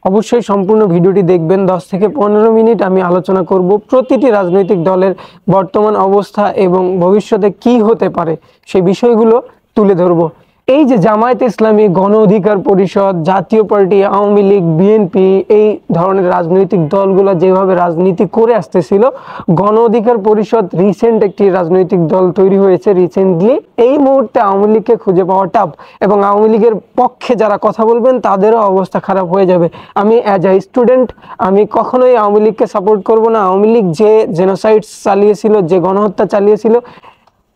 অবশ্যই সম্পূর্ণ ভিডিওটি দেখবেন। 10 থেকে 15 মিনিট আমি আলোচনা করব প্রতিটি রাজনৈতিক দলের বর্তমান অবস্থা এবং ভবিষ্যতে কি হতে পারে সেই বিষয়গুলো তুলে ধরব। এই যে জামায়াতে ইসলামী, গণ অধিকার পরিষদ, জাতীয় পার্টি, আওয়ামী লীগ, বিএনপি, এই ধরনের রাজনৈতিক দলগুলো যেভাবে রাজনীতি করে আসতেছিল, গণ অধিকার পরিষদ রিসেন্ট একটি রাজনৈতিক দল তৈরি হয়েছে রিসেন্টলি। এই মুহূর্তে আওয়ামী লীগকে খুঁজে পাওয়া টাফ এবং আওয়ামী লীগের পক্ষে যারা কথা বলবেন তাদেরও অবস্থা খারাপ হয়ে যাবে। আমি অ্যাজ এ স্টুডেন্ট আমি কখনোই আওয়ামী লীগকে সাপোর্ট করব না। আওয়ামী লীগ যে জেনোসাইডস চালিয়েছিল, যে গণহত্যা চালিয়েছিল,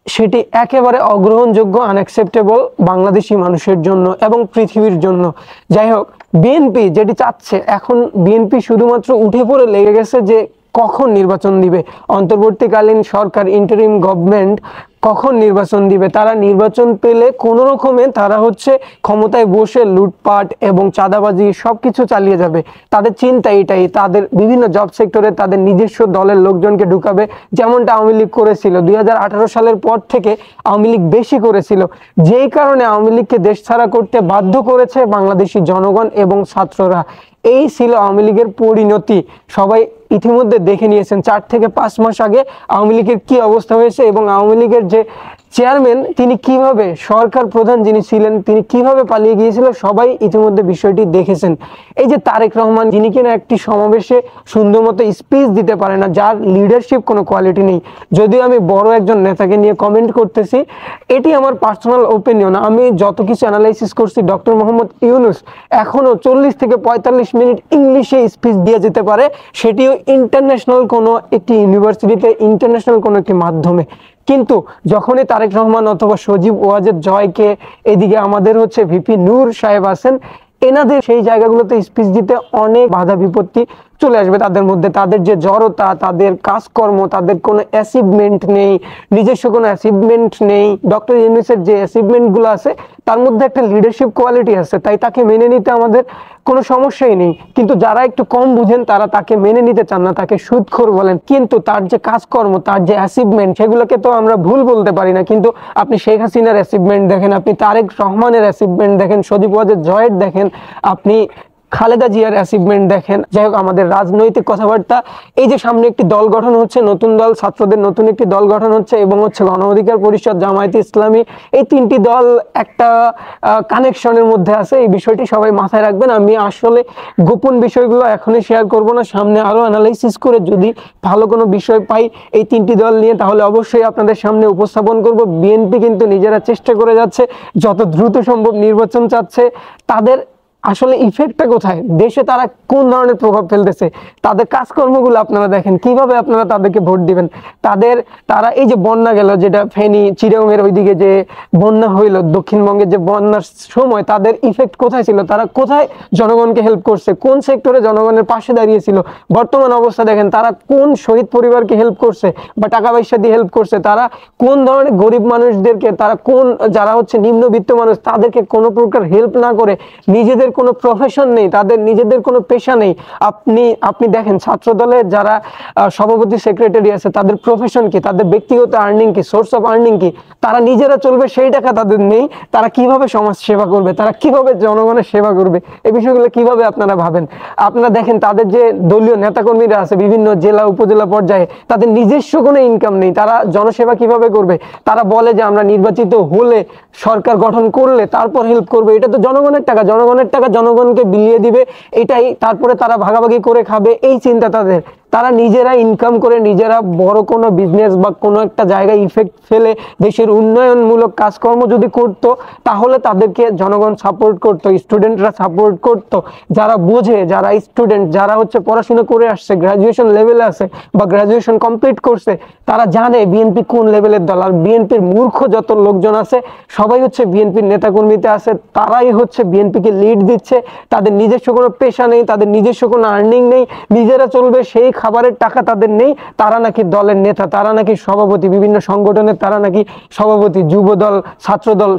সেটি একেবারে অগ্রহণযোগ্য, আনঅ্যাকসেপ্টেবল বাংলাদেশি মানুষের জন্য এবং পৃথিবীর জন্য। যাই হোক, বিএনপি যেটি চাচ্ছে, এখন বিএনপি শুধুমাত্র উঠে পড়ে লেগে গেছে যে কখন নির্বাচন দিবে, অন্তর্বর্তীকালীন সরকার, ইন্টারিম গভর্নমেন্ট কখন নির্বাচন দিবে। তারা নির্বাচন পেলে কোনো রকমে তারা ক্ষমতায় বসে লুটপাট এবং চাঁদাবাজি সবকিছু চালিয়ে যাবে। তাদের চিন্তা এটাই, তাদের বিভিন্ন জব সেক্টরে তাদের নিজস্ব দলের লোকজনকে ঢুকাবে, যেমনটা আওয়ামী লীগ করেছিল। 2018 সালের পর থেকে আওয়ামী লীগ বেশি করেছিল, যেই কারণে আওয়ামী লীগকে দেশ ছাড়া করতে বাধ্য করেছে বাংলাদেশি জনগণ এবং ছাত্ররা। এই ছিল আওয়ামী লীগের পরিণতি। সবাই ইতিমধ্যে দেখে নিয়েছেন 4 থেকে 5 মাস আগে আওয়ামী লীগের কি অবস্থা হয়েছে এবং আওয়ামী লীগের যে চেয়ারম্যান তিনি কিভাবে, সরকার প্রধান যিনি ছিলেন তিনি কিভাবে পালিয়ে গিয়েছিল, সবাই ইতিমধ্যে বিষয়টি দেখেছেন। এই যে তারেক রহমান, যিনি কিনা একটি সমাবেশে সুন্দর মতো স্পিচ দিতে পারে না, যার লিডারশিপ কোনো কোয়ালিটি নেই। যদিও আমি বড় একজন নেতাকে নিয়ে কমেন্ট করতেছি, এটি আমার পার্সোনাল ওপিনিয়ন। আমি যত কিছু অ্যানালাইসিস করছি, ডক্টর মোহাম্মদ ইউনূস এখনও 40 থেকে 45 মিনিট ইংলিশে স্পিচ দিয়ে যেতে পারে, সেটিও ইন্টারন্যাশনাল কোনো একটি ইউনিভার্সিটিতে, ইন্টারন্যাশনাল কোনো একটি মাধ্যমে। কিন্তু যখনই তারেক রহমান অথবা সজীব ওয়াজেদ জয়কে, এদিকে আমাদের ভিপি নূর সাহেব আছেন, এনাদের সেই জায়গাগুলোতে স্পিচ দিতে অনেক বাধা বিপত্তি চলে আসবে তাদের মধ্যে। তাদের যে জড়তা, তাদের কাজকর্ম, তাদের কোনো অ্যাচিভমেন্ট নেই, নিজস্ব কোনো অ্যাচিভমেন্ট নেই। ডক্টর ইউনূসের যে অ্যাচিভমেন্টগুলো আছে তার মধ্যে একটা লিডারশিপ কোয়ালিটি আছে, তাই তাকে মেনে নিতে আমাদের কোনো সমস্যাই নেই। কিন্তু যারা একটু কম বুঝেন তারা তাকে মেনে নিতে চান না, তাকে সুদখোর বলেন। কিন্তু তার যে কাজকর্ম, তার যে অ্যাচিভমেন্ট, সেগুলোকে তো আমরা ভুল বলতে পারি না। কিন্তু আপনি শেখ হাসিনার অ্যাচিভমেন্ট দেখেন, আপনি তারেক রহমানের অ্যাচিভমেন্ট দেখেন, সজীব ওয়াজেদ জয়ের দেখেন, আপনি খালেদা জিয়ার অ্যাচিভমেন্ট দেখেন। যাই হোক, আমাদের রাজনৈতিক কথাবার্তা, এই যে সামনে একটি দল গঠন হচ্ছে, নতুন দল, ছাত্রদের নতুন একটি দল গঠন হচ্ছে এবং গণ অধিকার পরিষদ, জামায়াতে ইসলামী, এই তিনটি দল একটা কানেকশনের মধ্যে আছে। এই বিষয়টি সবাই মাথায় রাখবেন। আমি আসলে গোপন বিষয়গুলো এখনই শেয়ার করব না, সামনে আরো অ্যানালাইসিস করে যদি ভালো কোনো বিষয় পাই এই তিনটি দল নিয়ে, তাহলে অবশ্যই আপনাদের সামনে উপস্থাপন করব। বিএনপি কিন্তু নিজেরা চেষ্টা করে যাচ্ছে, যত দ্রুত সম্ভব নির্বাচন চাচ্ছে। তাদের আসলে ইফেক্টটা কোথায়, দেশে তারা কোন ধরনের প্রভাব ফেলতেছে, তাদের কাজকর্মগুলো আপনারা দেখেন, কিভাবে আপনারা তাদেরকে ভোট দিবেন। তারা এই যে বন্যা গেল, যেটা ফেনী চিটাগংয়ের ওইদিকে যে বন্যা হইল, দক্ষিণবঙ্গের যে বন্যার সময় তাদের ইফেক্ট কোথায় ছিল, তারা কোথায় জনগণকে হেল্প করছে, কোন সেক্টরে জনগণের পাশে দাঁড়িয়েছিল। বর্তমান অবস্থা দেখেন, তারা কোন শহীদ পরিবারকে হেল্প করছে বা টাকা পয়সা দিয়ে হেল্প করছে, তারা কোন ধরনের গরিব মানুষদেরকে, তারা কোন যারা নিম্নবিত্ত মানুষ তাদেরকে কোনো প্রকার হেল্প না করে, নিজেদের কোনো প্রফেশন নেই, তাদের নিজেদের কোনো পেশা নেই। আপনি দেখেন ছাত্র দলের যারা সভাপতি, সেক্রেটারি আছে, তাদের প্রফেশন কি, তাদের ব্যক্তিগত আর্নিং কি, সোর্স অফ আর্নিং কি, তারা নিজেরা চলবে সেই টাকা তাদের নেই। তারা কিভাবে সমাজ সেবা করবে, তারা কিভাবে জনগণের সেবা করবে, এই বিষয়গুলো কিভাবে আপনারা ভাবেন। আপনারা দেখেন তাদের যে দলীয় নেতাকর্মীরা আছে বিভিন্ন জেলা উপজেলা পর্যায়ে, তাদের নিজস্ব কোনো ইনকাম নেই, তারা জনসেবা কিভাবে করবে। তারা বলে যে আমরা নির্বাচিত হলে, সরকার গঠন করলে তারপর হেল্প করবে। এটা তো জনগণের টাকা, জনগণের টাকা জনগণকে বিলিয়ে দিবে, এটাই, তারপরে তারা ভাগাভাগি করে খাবে, এই চিন্তা তাদের। তারা নিজেরা ইনকাম করে, নিজেরা বড় কোনো বিজনেস বা কোনো একটা জায়গায় ইফেক্ট ফেলে দেশের উন্নয়নমূলক কাজকর্ম যদি করত, তাহলে তাদেরকে জনগণ সাপোর্ট করত, স্টুডেন্টরা সাপোর্ট করত। যারা বোঝে, যারা স্টুডেন্ট, যারা পড়াশোনা করে আসছে, গ্রাজুয়েশন লেভেলে আছে বা গ্রাজুয়েশন কমপ্লিট করছে, তারা জানে বিএনপি কোন লেভেলের দল। আর বিএনপির মূর্খ যত লোকজন আছে সবাই বিএনপির নেতাকর্মীতে আছে, তারাই বিএনপিকে লিড দিচ্ছে। তাদের নিজস্ব কোনো পেশা নেই, তাদের নিজস্ব কোনো আর্নিং নেই, নিজেরা চলবে সেই খাবারের টাকা তাদের নেই। তারা নাকি দলের নেতা, তারা নাকি সভাপতি, বিভিন্ন সংগঠনের তারা নাকি সভাপতি, যুব দল, ছাত্র দল,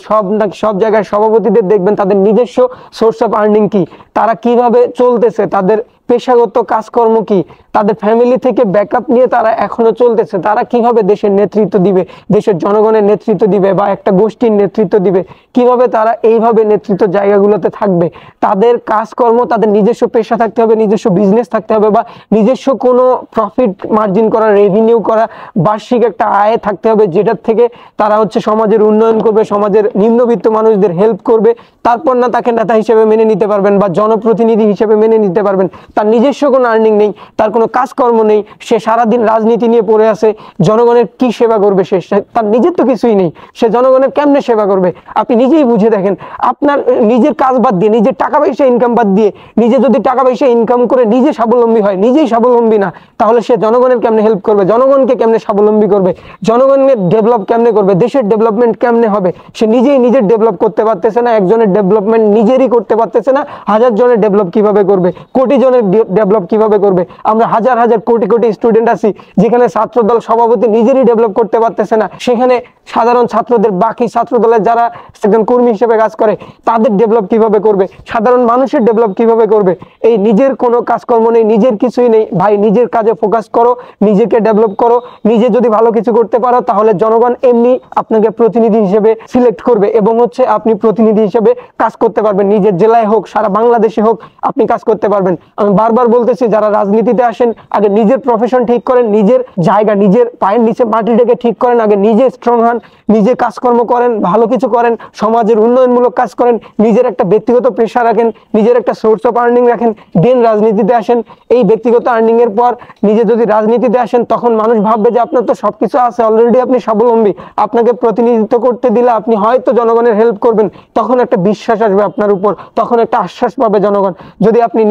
সব জায়গায় সভাপতিদের দেখবেন তাদের নিজস্ব সোর্স অফ আর্নিং কি, তারা কিভাবে চলতেছে, তাদের পেশাগত কাজকর্ম কি, তাদের ফ্যামিলি থেকে ব্যাকআপ নিয়ে তারা এখনো চলতেছে, তারা কিভাবে দেশের নেতৃত্ব দিবে, দেশের জনগণের নেতৃত্ব দিবে বা একটা গোষ্ঠীর নেতৃত্ব দিবে, কিভাবে তারা এইভাবে নেতৃত্ব জায়গাগুলোতে থাকবে। তাদের কাজকর্ম, তাদের নিজস্ব পেশা থাকতে হবে, নিজস্ব বিজনেস থাকতে হবে বা নিজস্ব কোনো প্রফিট মার্জিন করা, রেভিনিউ করা, বার্ষিক একটা আয় থাকতে হবে, যেটার থেকে তারা হচ্ছে সমাজের উন্নয়ন করবে, সমাজের নিম্নবিত্ত মানুষদের হেল্প করবে। তারপর না তাকে নেতা হিসেবে মেনে নিতে পারবেন বা জনপ্রতিনিধি হিসেবে মেনে নিতে পারবেন। তার নিজস্ব কোনো আর্নিং নেই, তার কোনো কাজকর্ম নেই, সে সারাদিন রাজনীতি নিয়ে পড়ে আছে, জনগণের কি সেবা করবে সে? তার নিজের তো কিছুই নেই, সে জনগণের কেমনে সেবা করবে? আপনি নিজেই বুঝে দেখেন, আপনার নিজের কাজ বাদ দিয়ে, নিজের টাকা পয়সা ইনকাম বাদ দিয়ে, নিজে যদি টাকা পয়সা ইনকাম করে নিজে স্বাবলম্বী হয়, নিজেই স্বাবলম্বী না, তাহলে সে জনগণের কেমনে হেল্প করবে? জনগণকে কেমনে স্বাবলম্বী করবে? জনগণের ডেভেলপ কেমনে করবে? দেশের ডেভেলপমেন্ট কেমনে হবে? সে নিজেই নিজের ডেভেলপ করতে পারতেছে না, একজনের ডেভেলপমেন্ট নিজেরই করতে পারতেছে না, হাজার জনের ডেভেলপ কিভাবে করবে? কোটি জনের ডেভেলপ কিভাবে করবে? আমরা হাজার হাজার কোটি কোটি স্টুডেন্ট আছি, যেখানে ছাত্রদল সভাপতি নিজেরই ডেভেলপ করতে পারতেছে না, সেখানে সাধারণ ছাত্রদের, বাকি ছাত্রদলের যারা একজন কর্মী হিসেবে কাজ করে, তাদের ডেভেলপ কিভাবে করবে? সাধারণ মানুষের ডেভেলপ কিভাবে করবে? এই নিজের কোনো কাজকর্ম নেই, নিজের কিছুই নেই। ভাই, নিজের কাজে ফোকাস করো, নিজেকে ডেভেলপ করো। নিজে যদি ভালো কিছু করতে পারো, তাহলে জনগণ এমনি আপনাকে প্রতিনিধি হিসেবে সিলেক্ট করবে এবং হচ্ছে আপনি প্রতিনিধি হিসেবে কাজ করতে পারবেন। নিজের জেলায় হোক, সারা বাংলাদেশে হোক, আপনি কাজ করতে পারবেন। আমি বারবার বলতেছি, যারা রাজনীতিতে আসেন, আগে নিজের প্রফেশন ঠিক করেন, নিজের জায়গা, নিজের পায়ের নিচে মাটিটাকে ঠিক করেন, আগে নিজে স্ট্রং হন, নিজে কাজকর্ম করেন, ভালো কিছু করেন, সমাজের উন্নয়নমূলক কাজ করেন, নিজের একটা ব্যক্তিগত পেশা রাখেন, নিজের একটা সোর্স অফ আর্নিং রাখেন, দেন রাজনীতিতে আসেন। এই ব্যক্তিগত আর্নিং এর পর নিজে যদি রাজনীতিতে আসেন, তখন মানুষ ভাববে যে আপনার তো সবকিছু আছে, অলরেডি আপনি স্বাবলম্বী, আপনাকে প্রতিনিধিত্ব করতে দিলে আপনি হয়তো জনগণের হেল্প করবেন। তখন একটা বিশ্বাস আসবে আপনার উপর, তখন একটা আশ্বাস পাবে জনগণ। যদি আপনি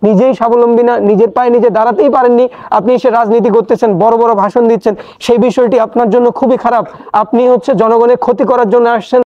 নিজেই স্বাবলম্বী না, নিজের পায়ে নিজে দাঁড়াতেই পারেননি, আপনি এসে রাজনীতি করতেছেন, বড় বড় ভাষণ দিচ্ছেন, সেই বিষয়টি আপনার জন্য খুবই খারাপ। আপনি হচ্ছে জনগণের ক্ষতি করার জন্য আসছেন।